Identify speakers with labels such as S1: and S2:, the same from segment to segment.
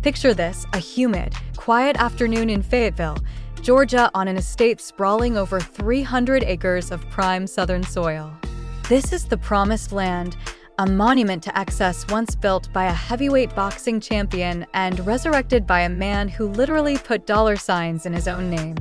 S1: Picture this, a humid, quiet afternoon in Fayetteville, Georgia, on an estate sprawling over 300 acres of prime southern soil. This is the promised land, a monument to excess once built by a heavyweight boxing champion and resurrected by a man who literally put dollar signs in his own name.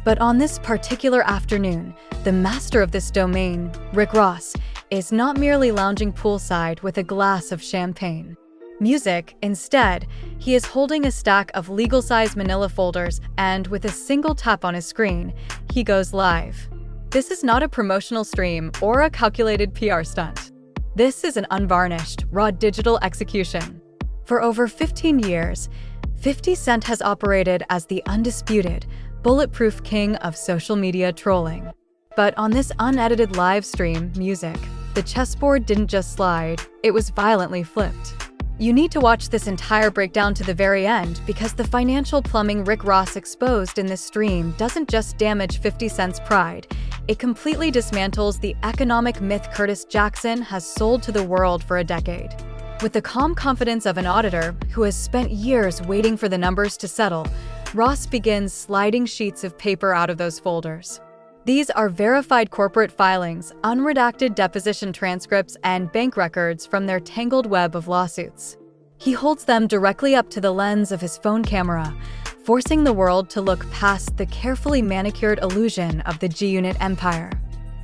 S1: But on this particular afternoon, the master of this domain, Rick Ross, is not merely lounging poolside with a glass of champagne. Music, instead, he is holding a stack of legal-size manila folders, and with a single tap on his screen, he goes live. This is not a promotional stream or a calculated PR stunt. This is an unvarnished, raw digital execution. For over 15 years, 50 Cent has operated as the undisputed, bulletproof king of social media trolling. But on this unedited live stream, Music, the chessboard didn't just slide, it was violently flipped. You need to watch this entire breakdown to the very end, because the financial plumbing Rick Ross exposed in this stream doesn't just damage 50 Cent's pride, it completely dismantles the economic myth Curtis Jackson has sold to the world for a decade. With the calm confidence of an auditor who has spent years waiting for the numbers to settle, Ross begins sliding sheets of paper out of those folders. These are verified corporate filings, unredacted deposition transcripts, and bank records from their tangled web of lawsuits. He holds them directly up to the lens of his phone camera, forcing the world to look past the carefully manicured illusion of the G-Unit empire.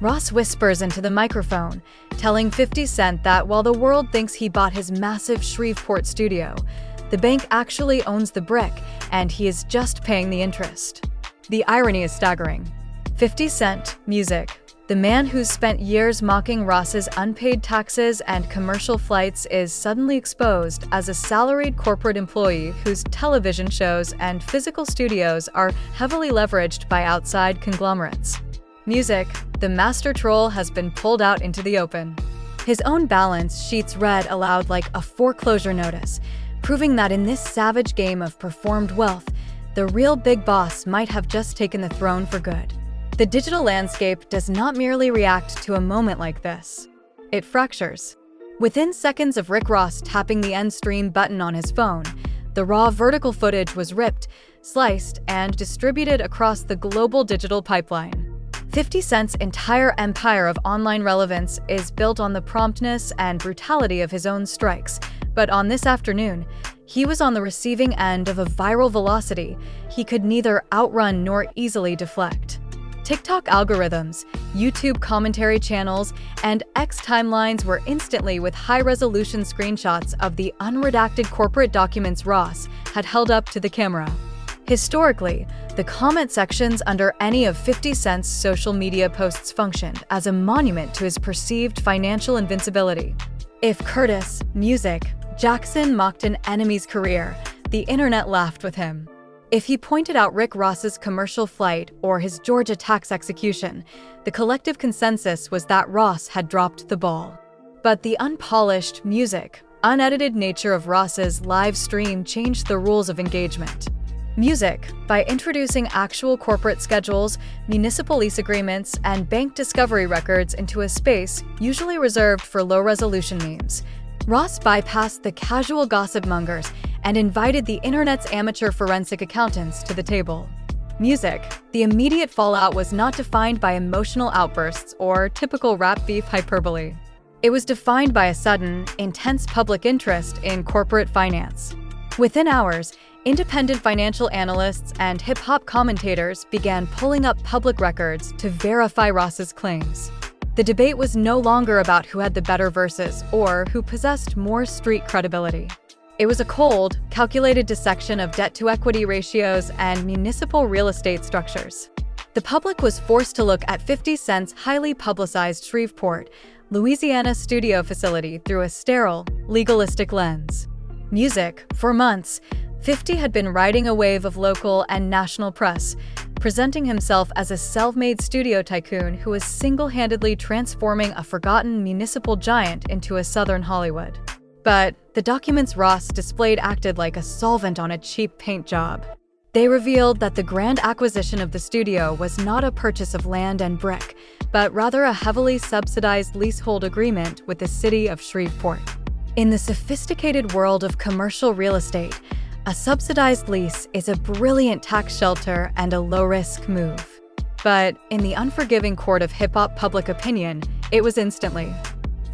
S1: Ross whispers into the microphone, telling 50 Cent that while the world thinks he bought his massive Shreveport studio, the bank actually owns the brick, and he is just paying the interest. The irony is staggering. 50 Cent, Music, the man who's spent years mocking Ross's unpaid taxes and commercial flights, is suddenly exposed as a salaried corporate employee whose television shows and physical studios are heavily leveraged by outside conglomerates. Music, the master troll, has been pulled out into the open. His own balance sheets read aloud like a foreclosure notice, proving that in this savage game of performed wealth, the real big boss might have just taken the throne for good. The digital landscape does not merely react to a moment like this. It fractures. Within seconds of Rick Ross tapping the end stream button on his phone, the raw vertical footage was ripped, sliced, and distributed across the global digital pipeline. 50 Cent's entire empire of online relevance is built on the promptness and brutality of his own strikes, but on this afternoon, he was on the receiving end of a viral velocity he could neither outrun nor easily deflect. TikTok algorithms, YouTube commentary channels, and X timelines were instantly with high-resolution screenshots of the unredacted corporate documents Ross had held up to the camera. Historically, the comment sections under any of 50 Cent's social media posts functioned as a monument to his perceived financial invincibility. If Curtis, Music, Jackson mocked an enemy's career, the internet laughed with him. If he pointed out Rick Ross's commercial flight or his Georgia tax execution, the collective consensus was that Ross had dropped the ball. But the unpolished, Music, unedited nature of Ross's live stream changed the rules of engagement. Music, by introducing actual corporate schedules, municipal lease agreements, and bank discovery records into a space usually reserved for low-resolution memes, Ross bypassed the casual gossip mongers and invited the internet's amateur forensic accountants to the table. Music, the immediate fallout was not defined by emotional outbursts or typical rap beef hyperbole. It was defined by a sudden, intense public interest in corporate finance. Within hours, independent financial analysts and hip-hop commentators began pulling up public records to verify Ross's claims. The debate was no longer about who had the better verses or who possessed more street credibility. It was a cold, calculated dissection of debt-to-equity ratios and municipal real estate structures. The public was forced to look at 50 Cent's highly publicized Shreveport, Louisiana studio facility through a sterile, legalistic lens. Music, for months, 50 had been riding a wave of local and national press, presenting himself as a self-made studio tycoon who was single-handedly transforming a forgotten municipal giant into a Southern Hollywood. But the documents Ross displayed acted like a solvent on a cheap paint job. They revealed that the grand acquisition of the studio was not a purchase of land and brick, but rather a heavily subsidized leasehold agreement with the city of Shreveport. In the sophisticated world of commercial real estate, A subsidized lease is a brilliant tax shelter and a low-risk move. But in the unforgiving court of hip-hop public opinion, it was instantly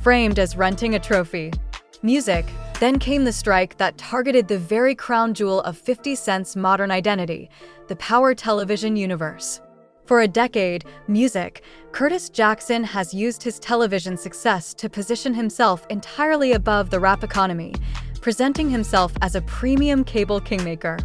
S1: framed as renting a trophy. Music. Then came the strike that targeted the very crown jewel of 50 Cent's modern identity, the power television universe. For a decade, Music, Curtis Jackson has used his television success to position himself entirely above the rap economy, presenting himself as a premium cable kingmaker.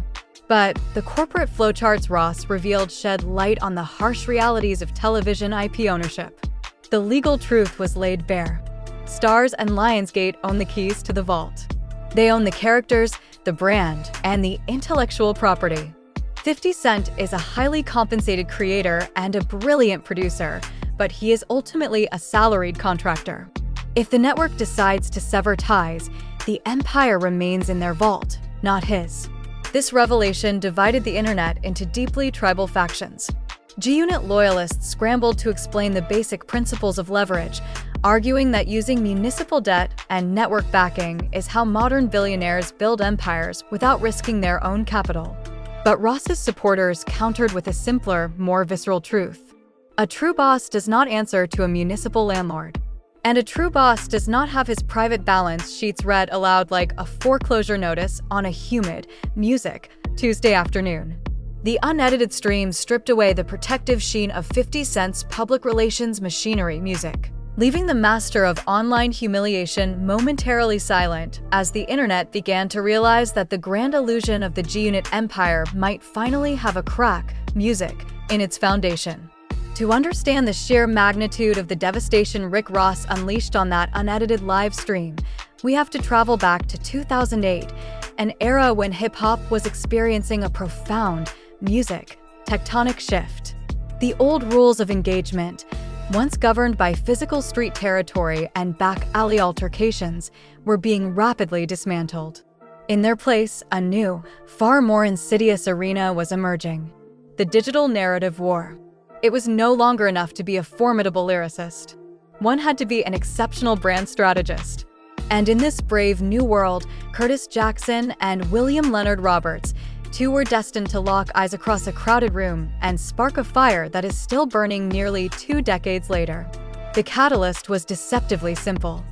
S1: But the corporate flowcharts Ross revealed shed light on the harsh realities of television IP ownership. The legal truth was laid bare. Starz and Lionsgate own the keys to the vault. They own the characters, the brand, and the intellectual property. 50 Cent is a highly compensated creator and a brilliant producer, but he is ultimately a salaried contractor. If the network decides to sever ties, the empire remains in their vault, not his. This revelation divided the internet into deeply tribal factions. G-Unit loyalists scrambled to explain the basic principles of leverage, arguing that using municipal debt and network backing is how modern billionaires build empires without risking their own capital. But Ross's supporters countered with a simpler, more visceral truth. A true boss does not answer to a municipal landlord. And a true boss does not have his private balance sheets read aloud like a foreclosure notice on a humid, Music, Tuesday afternoon. The unedited stream stripped away the protective sheen of 50 Cent's public relations machinery, Music, leaving the master of online humiliation momentarily silent as the internet began to realize that the grand illusion of the G-Unit empire might finally have a crack, Music, in its foundation. To understand the sheer magnitude of the devastation Rick Ross unleashed on that unedited live stream, we have to travel back to 2008, an era when hip-hop was experiencing a profound, Music, tectonic shift. The old rules of engagement, once governed by physical street territory and back alley altercations, were being rapidly dismantled. In their place, a new, far more insidious arena was emerging: the digital narrative war. It was no longer enough to be a formidable lyricist. One had to be an exceptional brand strategist. And in this brave new world, Curtis Jackson and William Leonard Roberts, two were destined to lock eyes across a crowded room and spark a fire that is still burning nearly 2 decades later. The catalyst was deceptively simple: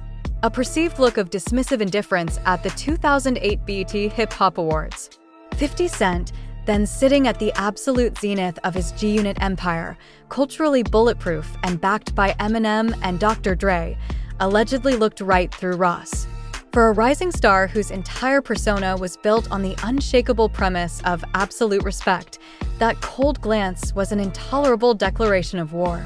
S1: a perceived look of dismissive indifference at the 2008 BET Hip Hop Awards. 50 Cent, then sitting at the absolute zenith of his G-Unit empire, culturally bulletproof and backed by Eminem and Dr. Dre, allegedly looked right through Ross. For a rising star whose entire persona was built on the unshakable premise of absolute respect, that cold glance was an intolerable declaration of war.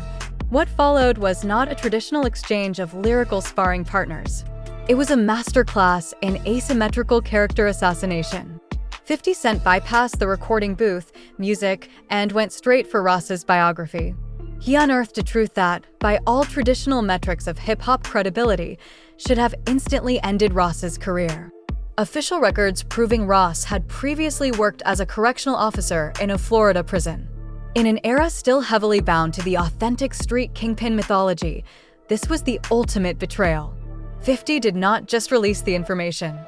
S1: What followed was not a traditional exchange of lyrical sparring partners. It was a masterclass in asymmetrical character assassination. 50 Cent bypassed the recording booth, Music, and went straight for Ross's biography. He unearthed a truth that, by all traditional metrics of hip-hop credibility, should have instantly ended Ross's career. Official records proving Ross had previously worked as a correctional officer in a Florida prison. In an era still heavily bound to the authentic street kingpin mythology, this was the ultimate betrayal. 50 did not just release the information.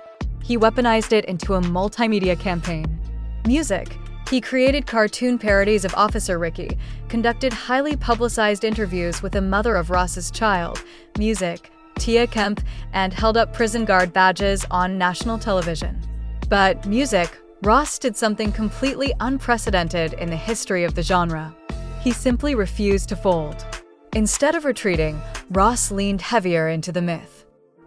S1: He weaponized it into a multimedia campaign. Music. He created cartoon parodies of Officer Ricky, conducted highly publicized interviews with the mother of Ross's child, Music, Tia Kemp, and held up prison guard badges on national television. But Music, Ross did something completely unprecedented in the history of the genre. He simply refused to fold. Instead of retreating, Ross leaned heavier into the myth.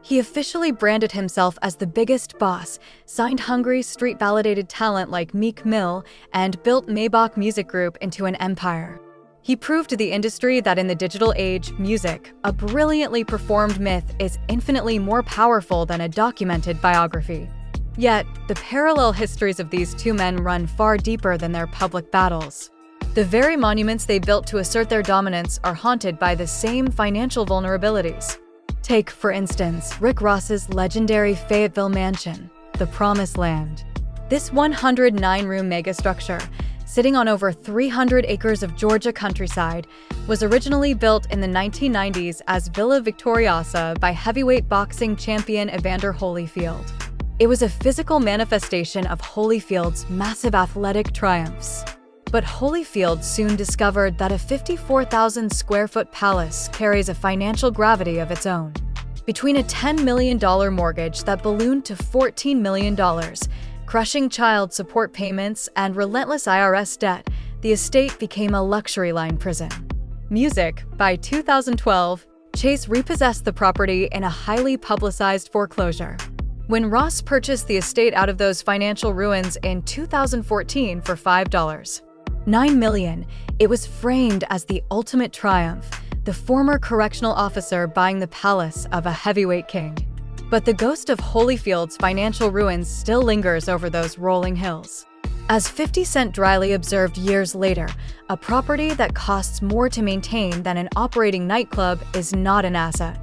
S1: He officially branded himself as the biggest boss, signed hungry, street-validated talent like Meek Mill, and built Maybach Music Group into an empire. He proved to the industry that in the digital age, music, a brilliantly performed myth, is infinitely more powerful than a documented biography. Yet, the parallel histories of these two men run far deeper than their public battles. The very monuments they built to assert their dominance are haunted by the same financial vulnerabilities. Take, for instance, Rick Ross's legendary Fayetteville mansion, the Promised Land. This 109-room megastructure, sitting on over 300 acres of Georgia countryside, was originally built in the 1990s as Villa Victoriosa by heavyweight boxing champion Evander Holyfield. It was a physical manifestation of Holyfield's massive athletic triumphs. But Holyfield soon discovered that a 54,000-square-foot palace carries a financial gravity of its own. Between a $10 million mortgage that ballooned to $14 million, crushing child support payments, and relentless IRS debt, the estate became a luxury line prison. Music. By 2012, Chase repossessed the property in a highly publicized foreclosure. When Ross purchased the estate out of those financial ruins in 2014 for $5.9 million, it was framed as the ultimate triumph, the former correctional officer buying the palace of a heavyweight king. But the ghost of Holyfield's financial ruins still lingers over those rolling hills. As 50 Cent dryly observed years later, a property that costs more to maintain than an operating nightclub is not an asset.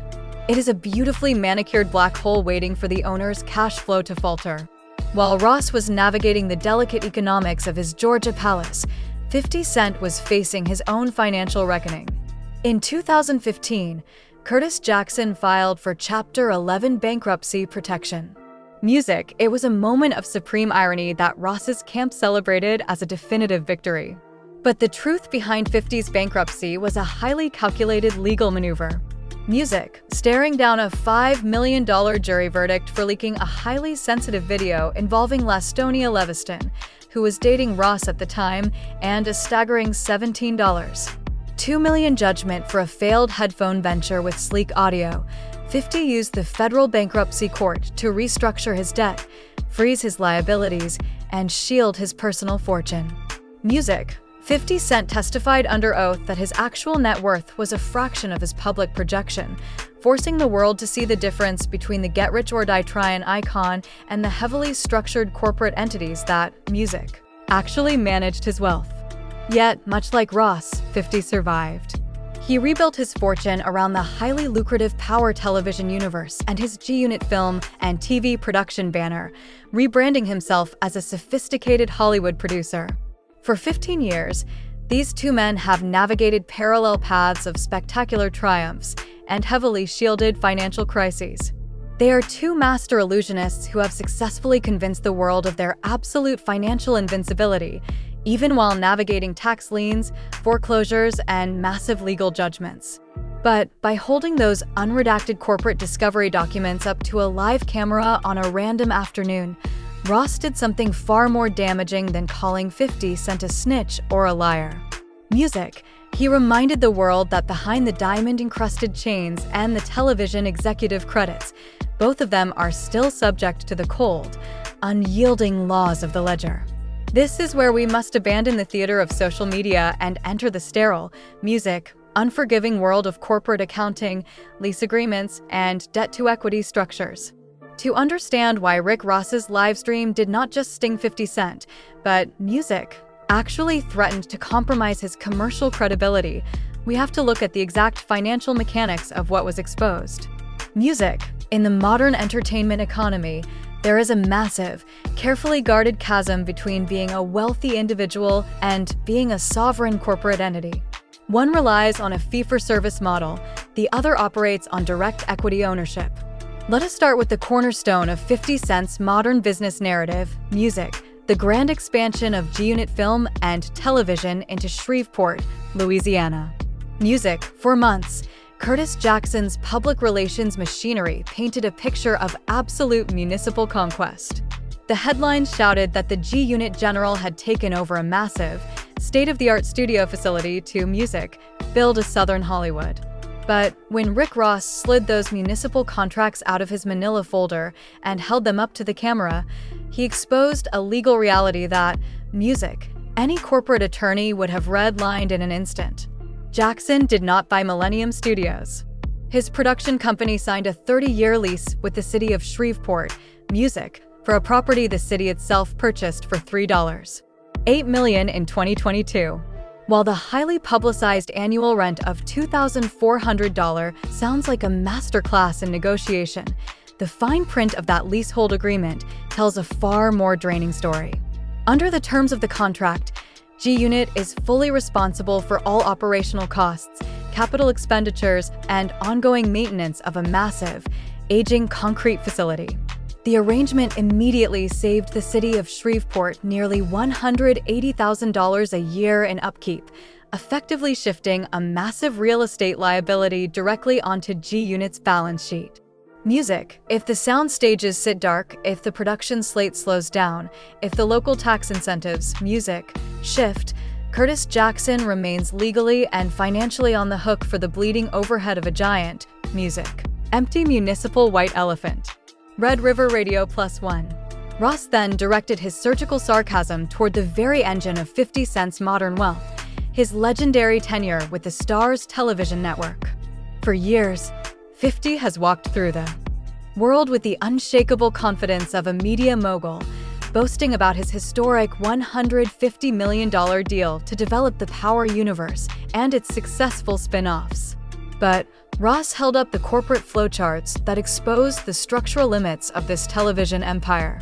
S1: It is a beautifully manicured black hole waiting for the owner's cash flow to falter. While Ross was navigating the delicate economics of his Georgia palace, 50 Cent was facing his own financial reckoning. In 2015, Curtis Jackson filed for Chapter 11 bankruptcy protection. Music. It was a moment of supreme irony that Ross's camp celebrated as a definitive victory. But the truth behind 50's bankruptcy was a highly calculated legal maneuver. Music. Staring down a $5 million jury verdict for leaking a highly sensitive video involving Lastonia Leviston, who was dating Ross at the time, and a staggering $17.2 million judgment for a failed headphone venture with Sleek Audio. 50 used the federal bankruptcy court to restructure his debt, freeze his liabilities, and shield his personal fortune. Music. 50 Cent testified under oath that his actual net worth was a fraction of his public projection, forcing the world to see the difference between the get-rich-or-die-tryin' icon and the heavily structured corporate entities that, Music, actually managed his wealth. Yet, much like Ross, 50 survived. He rebuilt his fortune around the highly lucrative Power television universe and his G-Unit film and TV production banner, rebranding himself as a sophisticated Hollywood producer. For 15 years, these two men have navigated parallel paths of spectacular triumphs and heavily shielded financial crises. They are two master illusionists who have successfully convinced the world of their absolute financial invincibility, even while navigating tax liens, foreclosures, and massive legal judgments. But by holding those unredacted corporate discovery documents up to a live camera on a random afternoon, Ross did something far more damaging than calling 50 Cent a snitch or a liar. Music. He reminded the world that behind the diamond-encrusted chains and the television executive credits, both of them are still subject to the cold, unyielding laws of the ledger. This is where we must abandon the theater of social media and enter the sterile, unforgiving world of corporate accounting, lease agreements, and debt-to-equity structures. To understand why Rick Ross's livestream did not just sting 50 Cent, but Music actually threatened to compromise his commercial credibility, we have to look at the exact financial mechanics of what was exposed. Music. In the modern entertainment economy, there is a massive, carefully guarded chasm between being a wealthy individual and being a sovereign corporate entity. One relies on a fee-for-service model, the other operates on direct equity ownership. Let us start with the cornerstone of 50 Cent's modern business narrative, Music, the grand expansion of G-Unit film and television into Shreveport, Louisiana. Music. For months, Curtis Jackson's public relations machinery painted a picture of absolute municipal conquest. The headlines shouted that the G-Unit General had taken over a massive, state-of-the-art studio facility to Music, build a Southern Hollywood. But when Rick Ross slid those municipal contracts out of his manila folder and held them up to the camera, he exposed a legal reality that, Music, any corporate attorney would have redlined in an instant. Jackson did not buy Millennium Studios. His production company signed a 30-year lease with the city of Shreveport, Music, for a property the city itself purchased for $3.8 million in 2022. While the highly publicized annual rent of $2,400 sounds like a masterclass in negotiation, the fine print of that leasehold agreement tells a far more draining story. Under the terms of the contract, G-Unit is fully responsible for all operational costs, capital expenditures, and ongoing maintenance of a massive, aging concrete facility. The arrangement immediately saved the city of Shreveport nearly $180,000 a year in upkeep, effectively shifting a massive real estate liability directly onto G-Unit's balance sheet. Music. If the sound stages sit dark, if the production slate slows down, if the local tax incentives, music, shift, Curtis Jackson remains legally and financially on the hook for the bleeding overhead of a giant, music. Empty municipal white elephant. Red River Radio +1. Ross then directed his surgical sarcasm toward the very engine of 50 Cent's modern wealth, his legendary tenure with the Starz television network. For years, 50 has walked through the world with the unshakable confidence of a media mogul, boasting about his historic $150 million deal to develop the Power universe and its successful spin-offs. But Ross held up the corporate flowcharts that exposed the structural limits of this television empire.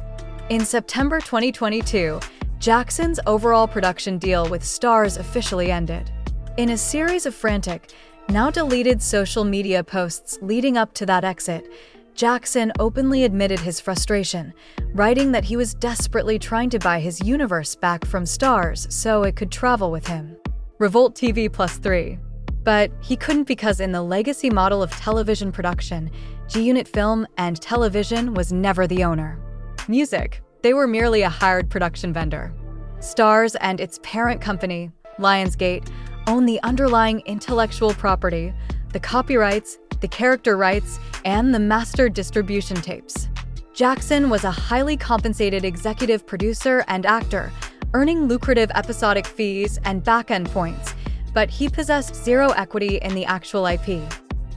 S1: In September 2022, Jackson's overall production deal with Starz officially ended. In a series of frantic, now deleted social media posts leading up to that exit, Jackson openly admitted his frustration, writing that he was desperately trying to buy his universe back from Starz so it could travel with him. Revolt TV +3. But he couldn't because in the legacy model of television production, G-Unit Film and Television was never the owner. Music. They were merely a hired production vendor. Starz and its parent company, Lionsgate, own the underlying intellectual property, the copyrights, the character rights, and the master distribution tapes. Jackson was a highly compensated executive producer and actor, earning lucrative episodic fees and back-end points, but he possessed zero equity in the actual IP.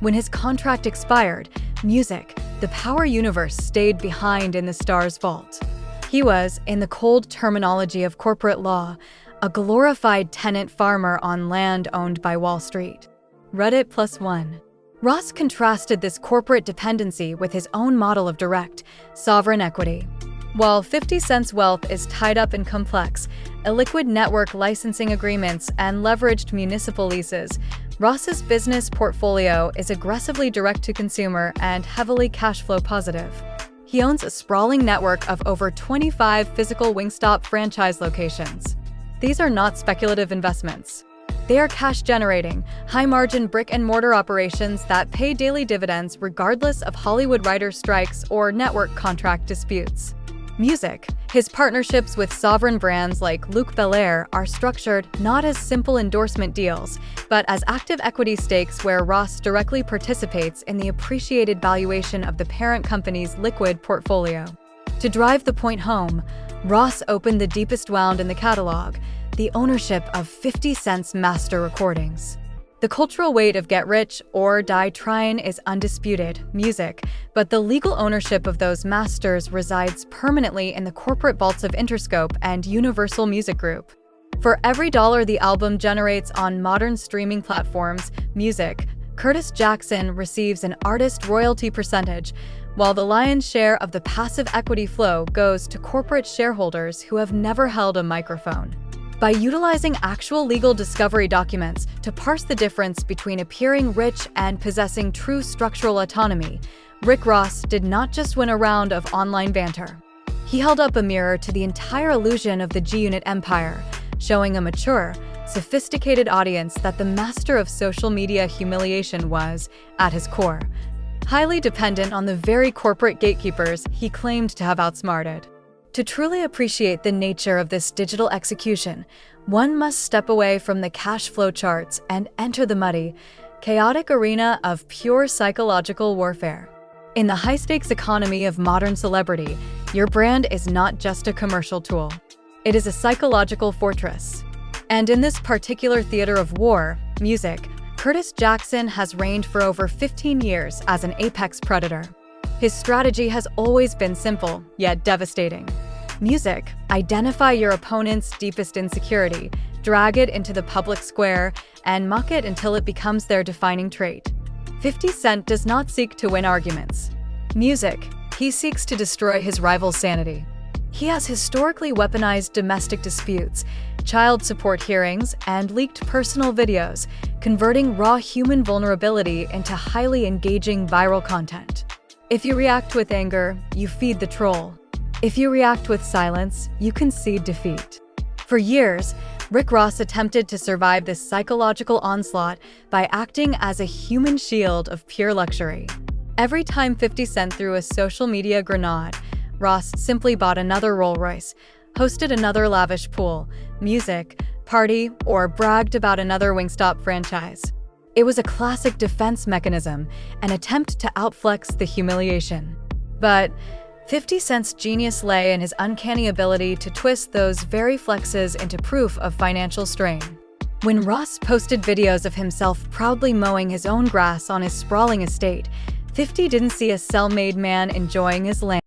S1: When his contract expired, music, the Power universe, stayed behind in the Starz vault. He was, in the cold terminology of corporate law, a glorified tenant farmer on land owned by Wall Street. Reddit +1. Ross contrasted this corporate dependency with his own model of direct, sovereign equity. While 50 Cent's wealth is tied up in complex, illiquid network licensing agreements and leveraged municipal leases, Ross's business portfolio is aggressively direct-to-consumer and heavily cash flow positive. He owns a sprawling network of over 25 physical Wingstop franchise locations. These are not speculative investments. They are cash-generating, high-margin brick-and-mortar operations that pay daily dividends regardless of Hollywood writer strikes or network contract disputes. Music. His partnerships with sovereign brands like Luc Belaire are structured not as simple endorsement deals, but as active equity stakes where Ross directly participates in the appreciated valuation of the parent company's liquid portfolio. To drive the point home, Ross opened the deepest wound in the catalog, the ownership of 50 Cent's master recordings. The cultural weight of Get Rich or Die Tryin' is undisputed, music, but the legal ownership of those masters resides permanently in the corporate vaults of Interscope and Universal Music Group. For every dollar the album generates on modern streaming platforms, music, Curtis Jackson receives an artist royalty percentage, while the lion's share of the passive equity flow goes to corporate shareholders who have never held a microphone. By utilizing actual legal discovery documents to parse the difference between appearing rich and possessing true structural autonomy, Rick Ross did not just win a round of online banter. He held up a mirror to the entire illusion of the G-Unit empire, showing a mature, sophisticated audience that the master of social media humiliation was, at his core, highly dependent on the very corporate gatekeepers he claimed to have outsmarted. To truly appreciate the nature of this digital execution, one must step away from the cash flow charts and enter the muddy, chaotic arena of pure psychological warfare. In the high-stakes economy of modern celebrity, your brand is not just a commercial tool. It is a psychological fortress. And in this particular theater of war, music, Curtis Jackson has reigned for over 15 years as an apex predator. His strategy has always been simple, yet devastating. Music. Identify your opponent's deepest insecurity, drag it into the public square, and mock it until it becomes their defining trait. 50 Cent does not seek to win arguments. Music. He seeks to destroy his rival's sanity. He has historically weaponized domestic disputes, child support hearings, and leaked personal videos, converting raw human vulnerability into highly engaging viral content. If you react with anger, you feed the troll. If you react with silence, you concede defeat. For years, Rick Ross attempted to survive this psychological onslaught by acting as a human shield of pure luxury. Every time 50 Cent threw a social media grenade, Ross simply bought another Rolls Royce, hosted another lavish pool, music, party, or bragged about another Wingstop franchise. It was a classic defense mechanism, an attempt to outflex the humiliation. But 50 Cent's genius lay in his uncanny ability to twist those very flexes into proof of financial strain. When Ross posted videos of himself proudly mowing his own grass on his sprawling estate, 50 didn't see a self-made man enjoying his land.